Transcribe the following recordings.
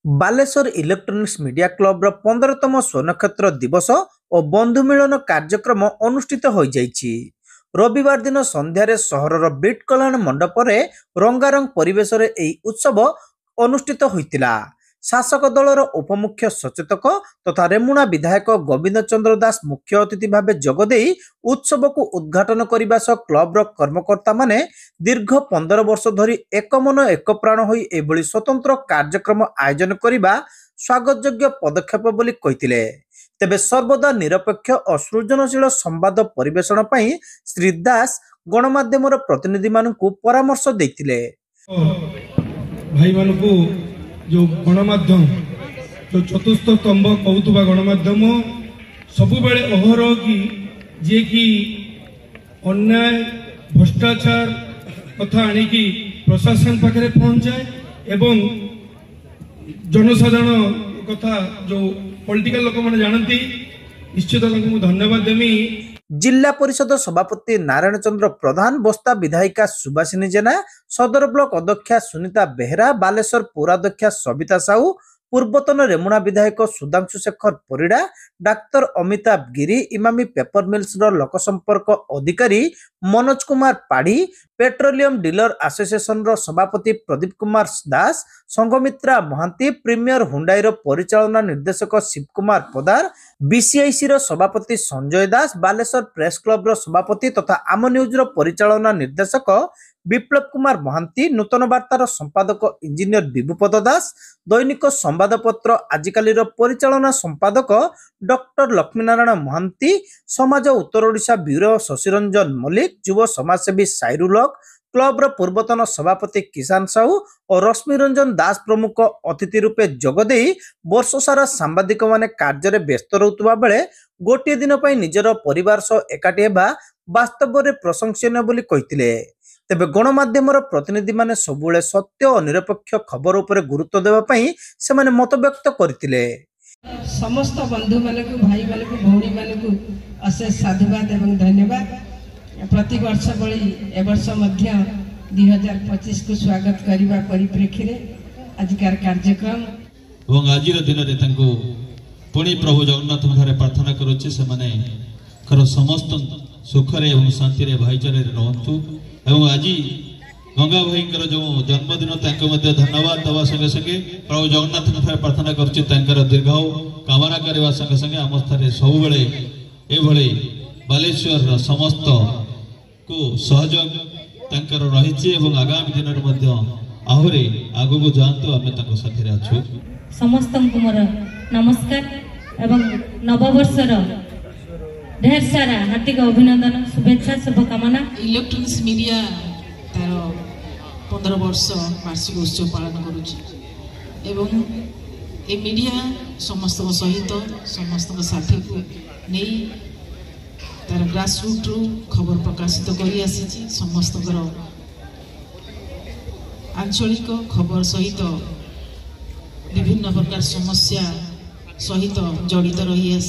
Baleshwar electronics media club 15तम स्वर्णक्षेत्र दिवस और बंधु मिलन कार्यक्रम अनुष्ठित हो जाइछि। रविवार दिन संध्यारे सहरर बीट कल्याण मंडप रे रंगारंग परिवेश रे एही उत्सव अनुष्ठित होइतिला। शासक दलर उपमुख्य सचेतक तथा रेमुणा विधायक गोविंद चंद्र दास मुख्य अतिथि भाव जोगदे उत्सव को उद्घाटन करने सह क्लबर कर्मकर्ता माने दीर्घ 15 वर्ष धरी एक मन एक प्राण होई एभली स्वतंत्र कार्यक्रम आयोजन करने स्वागतयोग्य पदक्षेप बोली कहिथिले। तेबे सर्वदा निरपेक्ष और सृजनशील संवाद परिवेषण पई श्री दास गणमाध्यम प्रतिनिधि मानकु परामर्श देथिले। भाई मानकु जो गणमाध्यम जो चतुर्थ स्तंभ कहूबा गणमाध्यम सबु बेले अहरह की जे कि अन्याय भ्रष्टाचार कथा आनिकी प्रशासन पाखे पहुंचाए एवं जनसाधारण कथा जो पॉलिटिकल लोक मैंने जानती निश्चित धन्यवाद देमी। जिला परिषद सभापति नारायण चंद्र प्रधान, बस्ता विधायिका सुभाषिनी जेना, सदर ब्लॉक अध्यक्षा सुनीता बेहरा, बालेश्वर पौराध्यक्षा सविता साहू, पूर्वतन रेमुणा विधायक सुधांशु शेखर परिड़ा, डाक्तर अमिताभ गिरी, इमामी पेपर मिल्स लोक संपर्क अधिकारी मनोज कुमार पाढ़ी, पेट्रोलियम डीलर एसोसिएशन सभापति प्रदीप कुमार दास, संघमित्रा महांती, प्रीमियर हुंडाई परिचालना निर्देशक शिव कुमार पदार, बीसीआईसी सभापति संजय दास, बालेश्वर प्रेस क्लब सभापति तथा आम न्यूज परिचालना निर्देशक विप्लव कुमार महांती, नूतन वार्तार संपादक इंजीनियर विभुपद दास, दैनिक संवादपत्र आजिकालीर परिचालना संपादक डॉक्टर लक्ष्मीनारायण महांती, समाज उत्तर ओडिशा ब्यूरो शशिरंजन मल्लिक, युव समाजसेवी साइरुलक, क्लब पूर्वतन सभापति किसान साहू और रश्मि रंजन दास प्रमुख अतिथि रूपे जोगदे वर्ष सारा सांबादिक माने कार्य व्यस्त रहुतबा बेले गोटे दिन पई निजर परिवार सह एकाठी हेबा वास्तव में प्रशंसनीय बोली कहिथिले। तेबे गणमाध्यम प्रतिनिधि माने सबुले सत्य और निरपेक्ष खबर उपरे गुरुत्व देवा पई सेमाने मत व्यक्त करथिले। समस्त बंधु मानकु भाई मानकु भौणी मानकु अशेष साधुवाद एवं धन्यवाद। प्रति वर्ष बड़ी ए वर्ष मध्य 2025 को स्वागत करबा परिप्रेक्षी रे आजिकार कार्यक्रम एवं आज दिन रे तांको पुणी प्रभु जगन्नाथ घरे प्रार्थना करूची से माने कर समस्त सुख रे एवं शांति रे भाईचारे रहंतु एवं आज गंगा भाई जो जन्मदिन धन्यवाद दवा संगे संगे प्रभु जगन्नाथ घरे प्रार्थना करूची तांकर दीर्घायु कामना करबा संगे संगे आम स्थारे सब बेले एभली बालेश्वर समस्त को सहयोग तांकर रहिछि एवं आगामी दिन रे मध्य आहुरी आगु को जानतो आमे ताको साथी रे अछु। समस्त को मोर नमस्कार एवं नववर्षर ढेर सारा हार्दिक अभिनंदन शुभेच्छा शुभकामना। इलेक्ट्रोनिक्स मीडिया तार 15 वर्ष वार्षिक उत्सव पालन करुछि एवं ए मीडिया समस्त सहित समस्त साथी को नहीं तार ग्रासरूट खबर प्रकाशित करी आसी समस्त आंचलिक खबर सहित विभिन्न प्रकार समस्या सहित जड़ित रही आस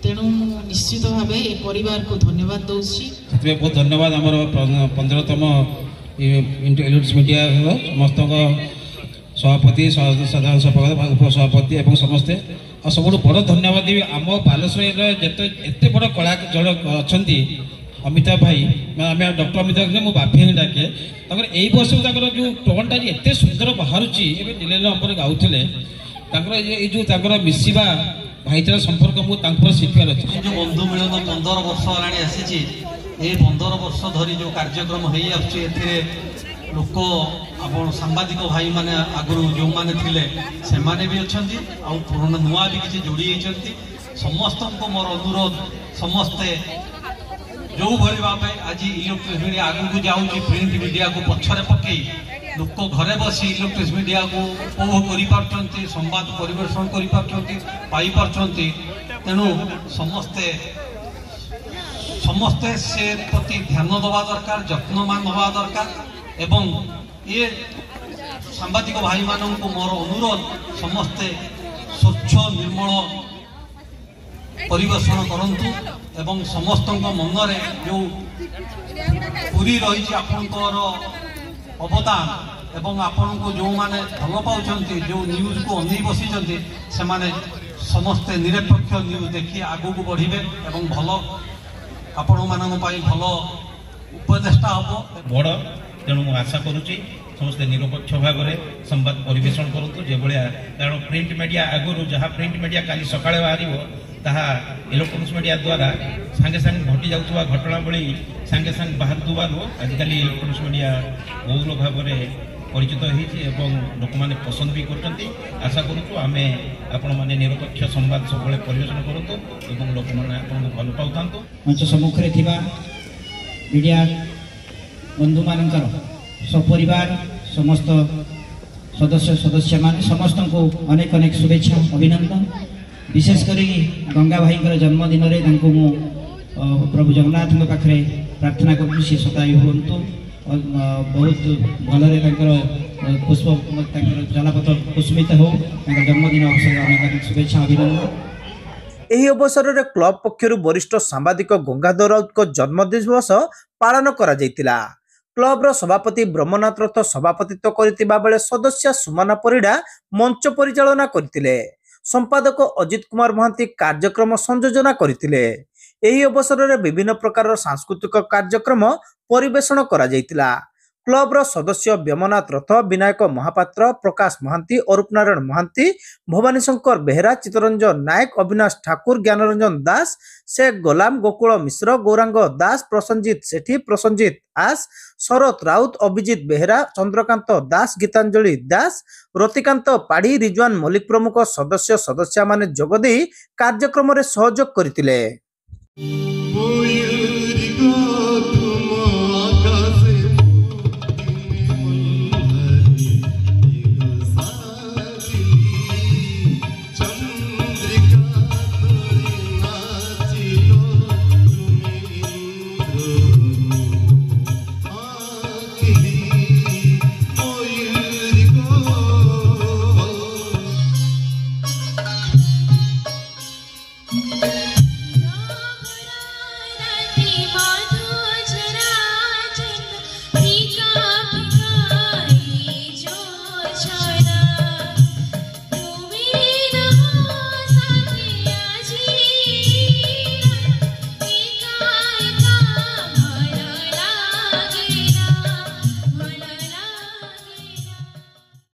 तेणु निश्चित भाव ए परिवार को धन्यवाद दूसरी बहुत धन्यवाद आम 15तम इलेक्ट्रोनिक्स मीडिया समस्त सभापति साधारण सभापति उपसभापति एवं समस्ते और सब बड़ धन्यवाद देवी आम बालेश्वर एत बड़ कला जन अच्छा अमिताभ भाई आम डॉक्टर अमिताभ मो बाफी डाके यही वर्ष जो टोनटा एत सुंदर बाहर नंबर गाँव जो मिसवा भाईचारा संपर्क मुझे शिखार अच्छे जो बंधु मिलन 15 वर्ष होलाणी आसी 15 वर्ष धरी जो कार्यक्रम हो लोक आप सांबादिक भाई माने आगु जो माने थिले से माने भी अच्छा पुराना नुआ भी किसी जोड़ी समस्त को मोर अनुरोध समस्ते जो भली भाव आज इलेक्ट्रोनिक्स मीडिया आगु को जाऊँगी प्रिंट मीडिया को पछरे पकई लोक घरे बसी इलेक्ट्रोनिक्स मीडिया को उपभोग कर संवाद परिवेषण कर तेणु समस्ते समस्ते से प्रति ध्यान दवा दरकार जत्नमान हवा दरकार एवं ये सांबादिक भाई मानन को मोर अनुरोध समस्ते स्वच्छ निर्मल परिवेषण करंतु एवं समस्त मनरे जो पूरी रही आपंकर अवदान ଏବଂ ଆପଣଙ୍କୁ ଯେଉଁମାନେ ଭଲ ପାଉଛନ୍ତି ଯେଉଁ ନ୍ୟୁଜ୍କୁ ଅନେଇ ବସିଛନ୍ତି ସେମାନେ ସମସ୍ତେ ନିରପେକ୍ଷ ନ୍ୟୁଜ୍ ଦେଖି ଆଗକୁ ବଢ଼ିବେ ଏବଂ ଭଲ ଆପଣମାନଙ୍କ ପାଇଁ ଭଲ ଉପଦେଷ୍ଟା ହେବ ବଡ଼। ତେଣୁ ମୁଁ ଆଶା କରୁଛି ସମସ୍ତେ ନିରପେକ୍ଷ ଭାବରେ ସମ୍ବାଦ ପରିବେଷଣ କରନ୍ତୁ ଯେଭଳିଆ, କାରଣ ପ୍ରିଣ୍ଟ ମିଡ଼ିଆ ଆଗରୁ ଯାହା ପ୍ରିଣ୍ଟ ମିଡ଼ିଆ କାଲି ସକାଳେ ବାହାରିବ ତାହା ଇଲେକ୍ଟ୍ରୋନିକ୍ସ ମିଡ଼ିଆ ଦ୍ୱାରା ସାଙ୍ଗେ ସାଙ୍ଗେ ଘଟି ଯାଉଥିବା ଘଟଣାବଳୀ ସାଙ୍ଗେ ସାଙ୍ଗେ ବାହାରୁଥିବାରୁ ଆଜିକାଲି ଇଲେକ୍ଟ୍ରୋନିକ୍ସ ମିଡ଼ିଆ ବହୁଳ ଭାବରେ ପରିଚିତ ହୋଇଛି ଏବଂ ଲୋକମାନେ ପସନ୍ଦ ବି କରୁଛନ୍ତି। ଆଶା କରୁଛୁ ଆମେ ଆପଣମାନେ ନିରପେକ୍ଷ ସମ୍ବାଦ ସବୁବେଳେ ପରିବେଷଣ କରନ୍ତୁ ଏବଂ ଲୋକମାନେ ଆପଣଙ୍କୁ ଭଲ ପାଉଥାନ୍ତୁ। ମଞ୍ଚ ସମ୍ମୁଖରେ ଥିବା ମିଡ଼ିଆ ବନ୍ଧୁମାନଙ୍କର ସପରିବାର ସମସ୍ତ ସଦସ୍ୟମାନେ ସମସ୍ତଙ୍କୁ ଅନେକ ଅନେକ ଶୁଭେଚ୍ଛା ଅଭିନନ୍ଦନ। ବିଶେଷ କରି ଗଙ୍ଗା ଭାଇଙ୍କର ଜନ୍ମଦିନରେ ତାଙ୍କୁ ମୁଁ ପ୍ରଭୁ ଜଗନ୍ନାଥଙ୍କ ପାଖରେ ପ୍ରାର୍ଥନା କରୁଛି ସେ ସଦାଇ ହୁଅନ୍ତୁ, ବହୁତ ଭଲରେ ତାଙ୍କର ତାଙ୍କର ଜଲାପଥ କୁସୁମିତ ହେଉ। ତାଙ୍କର ଜନ୍ମଦିନ ଅବସରରେ ଅନେକ ଅନେକ ଶୁଭେଚ୍ଛା ଅଭିନନ୍ଦନ। ଏହି ଅବସରରେ କ୍ଲବ ପକ୍ଷରୁ ବରିଷ୍ଠ ସାମ୍ବାଦିକ ଗଙ୍ଗାଧର ରାଉତଙ୍କ ଜନ୍ମଦିବସ ପାଳନ କରାଯାଇଥିଲା। କ୍ଲବର ସଭାପତି ବ୍ରହ୍ମନାଥ ରଥ ସଭାପତିତ୍ୱ କରିଥିବା ବେଳେ ସଦସ୍ୟା ସୁମନା ପରିଡ଼ା ମଞ୍ଚ ପରିଚାଳନା କରିଥିଲେ। ସମ୍ପାଦକ ଅଜିତ କୁମାର ମହାନ୍ତି କାର୍ଯ୍ୟକ୍ରମ ସଂଯୋଜନା କରିଥିଲେ। ଏହି ଅବସରରେ ବିଭିନ୍ନ ପ୍ରକାରର ସାଂସ୍କୃତିକ କାର୍ଯ୍ୟକ୍ରମ ପରିବେଷଣ କରାଯାଇଥିଲା। କ୍ଲବର ସଦସ୍ୟ ବ୍ୟୋମନାଥ ରଥ, ବିନାୟକ ମହାପାତ୍ର, ପ୍ରକାଶ ମହାନ୍ତି, ଅରୁପ ନାରାୟଣ ମହାନ୍ତି, ଭବାନୀ ଶଙ୍କର ବେହେରା, ଚିତ୍ତରଞ୍ଜନ ନାୟକ, ଅବିନାଶ ଠାକୁର, ଜ୍ଞାନରଞ୍ଜନ ଦାସ, शेख गोलाम, गोकुल मिश्र, गौरांग दास, प्रसन्नजित सेठी, प्रसन्नजित आस, शरत राउत, अभिजित बेहेरा, चंद्रकांत दास, गीतांजलि दास, रतिकांत पाढ़ी, रिजवान मल्लिक प्रमुख सदस्य सदस्या माने जोगदे कार्यक्रम रे सहयोग करथिले।